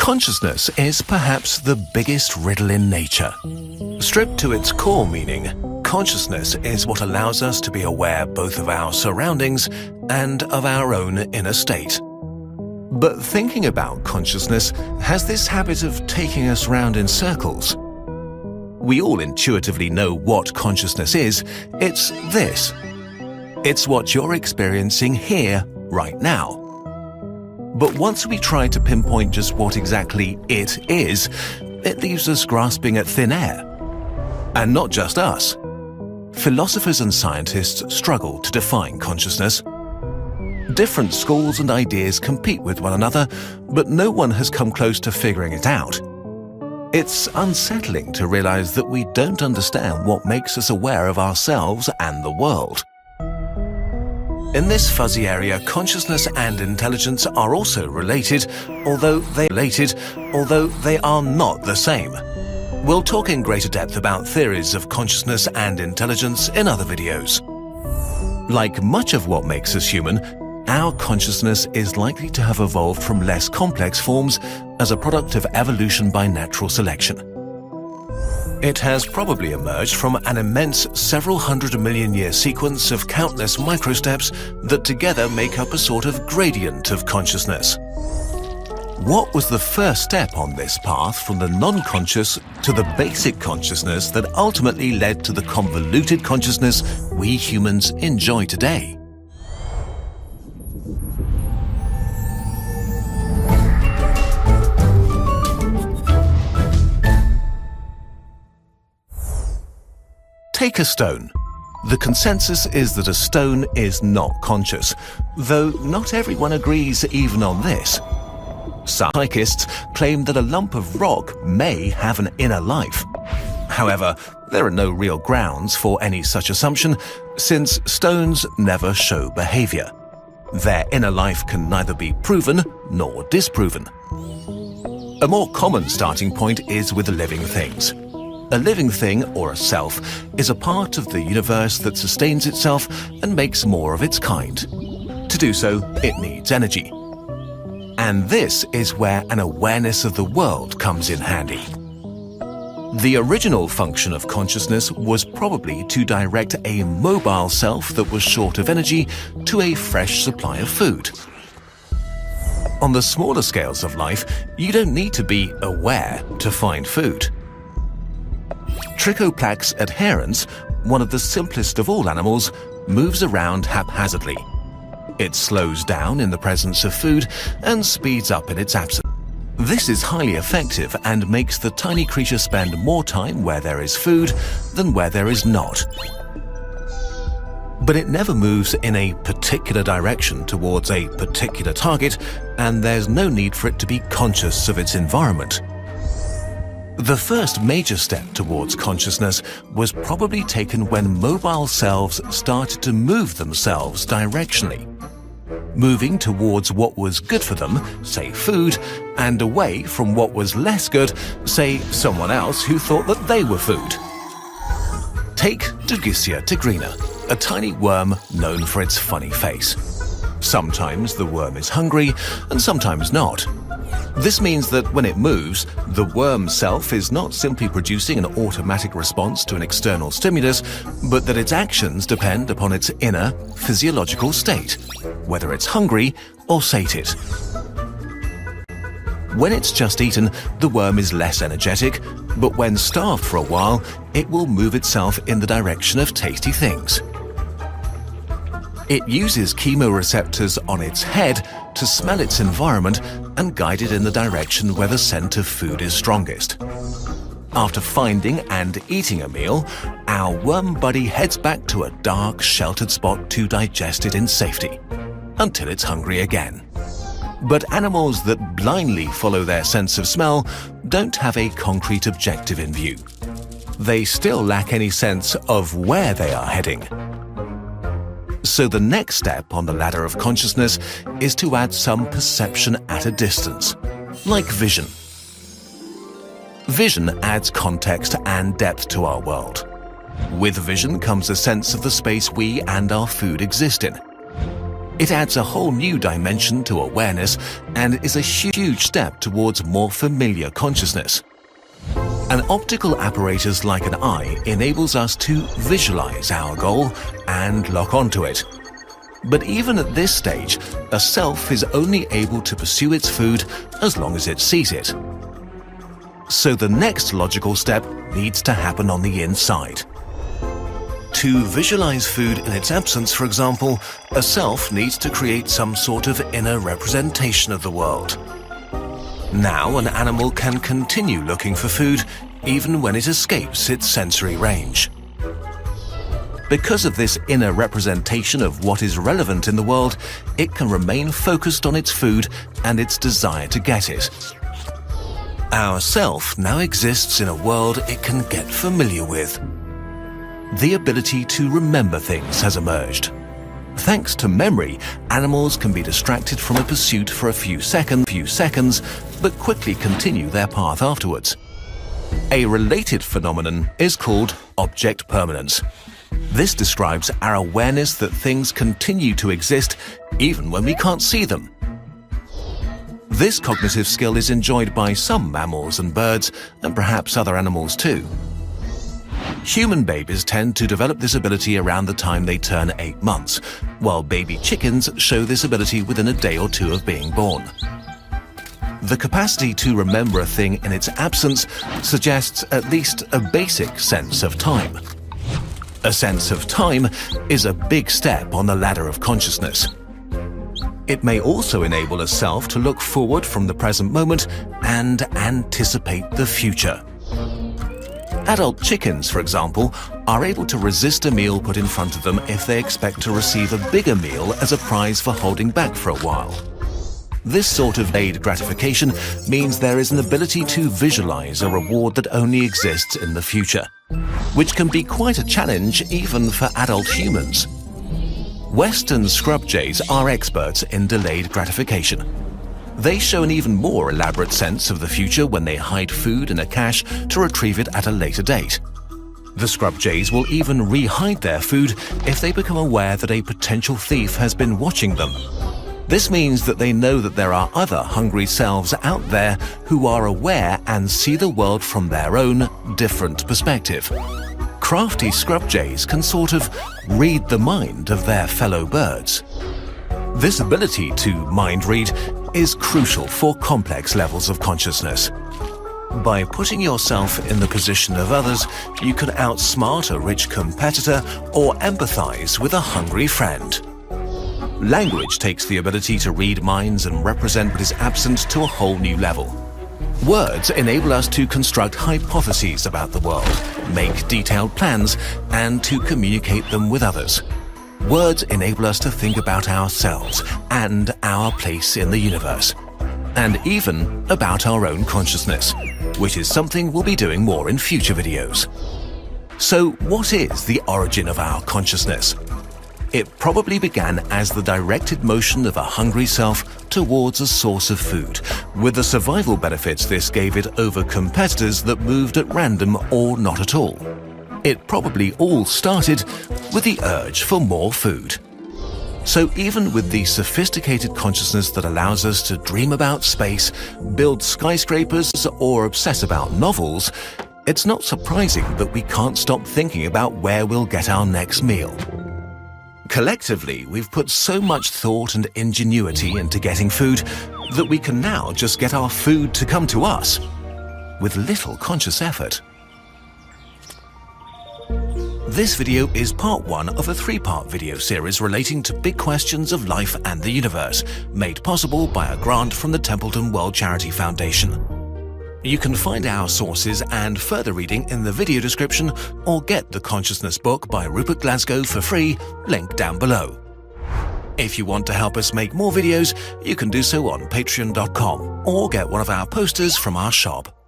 Consciousness is perhaps the biggest riddle in nature. Stripped to its core meaning, consciousness is what allows us to be aware both of our surroundings and of our own inner state. But thinking about consciousness has this habit of taking us round in circles. We all intuitively know what consciousness is. It's this. It's what you're experiencing here, right now. But once we try to pinpoint just what exactly it is, it leaves us grasping at thin air. And not just us. Philosophers and scientists struggle to define consciousness. Different schools and ideas compete with one another, but no one has come close to figuring it out. It's unsettling to realize that we don't understand what makes us aware of ourselves and the world. In this fuzzy area, consciousness and intelligence are also related, although they are not the same. We'll talk in greater depth about theories of consciousness and intelligence in other videos. Like much of what makes us human, our consciousness is likely to have evolved from less complex forms as a product of evolution by natural selection. It has probably emerged from an immense several hundred million year sequence of countless microsteps that together make up a sort of gradient of consciousness. What was the first step on this path from the non-conscious to the basic consciousness that ultimately led to the convoluted consciousness we humans enjoy today? Take a stone. The consensus is that a stone is not conscious, though not everyone agrees even on this. Some psychists claim that a lump of rock may have an inner life. However, there are no real grounds for any such assumption, since stones never show behavior. Their inner life can neither be proven nor disproven. A more common starting point is with living things. A living thing, or a self, is a part of the universe that sustains itself and makes more of its kind. To do so, it needs energy. And this is where an awareness of the world comes in handy. The original function of consciousness was probably to direct a mobile self that was short of energy to a fresh supply of food. On the smaller scales of life, you don't need to be aware to find food. Trichoplax adherens, one of the simplest of all animals, moves around haphazardly. It slows down in the presence of food and speeds up in its absence. This is highly effective and makes the tiny creature spend more time where there is food than where there is not. But it never moves in a particular direction towards a particular target, and there's no need for it to be conscious of its environment. The first major step towards consciousness was probably taken when mobile selves started to move themselves directionally, moving towards what was good for them, say food, and away from what was less good, say someone else who thought that they were food. Take Duguessia tigrina, a tiny worm known for its funny face. Sometimes the worm is hungry and sometimes not. This means that when it moves, the worm self is not simply producing an automatic response to an external stimulus, but that its actions depend upon its inner physiological state, whether it's hungry or sated. When it's just eaten, the worm is less energetic, but when starved for a while, it will move itself in the direction of tasty things. It uses chemoreceptors on its head to smell its environment and guide it in the direction where the scent of food is strongest. After finding and eating a meal, our worm buddy heads back to a dark, sheltered spot to digest it in safety, until it's hungry again. But animals that blindly follow their sense of smell don't have a concrete objective in view. They still lack any sense of where they are heading. So the next step on the ladder of consciousness is to add some perception at a distance, like vision. Vision adds context and depth to our world. With vision comes a sense of the space we and our food exist in. It adds a whole new dimension to awareness and is a huge step towards more familiar consciousness. An optical apparatus like an eye enables us to visualize our goal and lock onto it. But even at this stage, a self is only able to pursue its food as long as it sees it. So the next logical step needs to happen on the inside. To visualize food in its absence, for example, a self needs to create some sort of inner representation of the world. Now an animal can continue looking for food even when it escapes its sensory range. Because of this inner representation of what is relevant in the world, it can remain focused on its food and its desire to get it. Our self now exists in a world it can get familiar with. The ability to remember things has emerged. Thanks to memory, animals can be distracted from a pursuit for a few seconds, but quickly continue their path afterwards. A related phenomenon is called object permanence. This describes our awareness that things continue to exist even when we can't see them. This cognitive skill is enjoyed by some mammals and birds, and perhaps other animals too. Human babies tend to develop this ability around the time they turn 8 months, while baby chickens show this ability within a day or two of being born. The capacity to remember a thing in its absence suggests at least a basic sense of time. A sense of time is a big step on the ladder of consciousness. It may also enable a self to look forward from the present moment and anticipate the future. Adult chickens, for example, are able to resist a meal put in front of them if they expect to receive a bigger meal as a prize for holding back for a while. This sort of delayed gratification means there is an ability to visualize a reward that only exists in the future, which can be quite a challenge even for adult humans. Western scrub jays are experts in delayed gratification. They show an even more elaborate sense of the future when they hide food in a cache to retrieve it at a later date. The scrub jays will even re-hide their food if they become aware that a potential thief has been watching them. This means that they know that there are other hungry selves out there who are aware and see the world from their own different perspective. Crafty scrub jays can sort of read the mind of their fellow birds. This ability to mind read is crucial for complex levels of consciousness. By putting yourself in the position of others, you can outsmart a rich competitor or empathize with a hungry friend. Language takes the ability to read minds and represent what is absent to a whole new level. Words enable us to construct hypotheses about the world, make detailed plans, and to communicate them with others. Words enable us to think about ourselves and our place in the universe, and even about our own consciousness, which is something we'll be doing more in future videos. So what is the origin of our consciousness? It probably began as the directed motion of a hungry self towards a source of food, with the survival benefits this gave it over competitors that moved at random or not at all. It probably all started with the urge for more food. So even with the sophisticated consciousness that allows us to dream about space, build skyscrapers, or obsess about novels, it's not surprising that we can't stop thinking about where we'll get our next meal. Collectively, we've put so much thought and ingenuity into getting food that we can now just get our food to come to us with little conscious effort. This video is part 1 of a 3-part video series relating to big questions of life and the universe, made possible by a grant from the Templeton World Charity Foundation. You can find our sources and further reading in the video description, or get the Consciousness book by Rupert Glasgow for free, linked down below. If you want to help us make more videos, you can do so on patreon.com, or get one of our posters from our shop.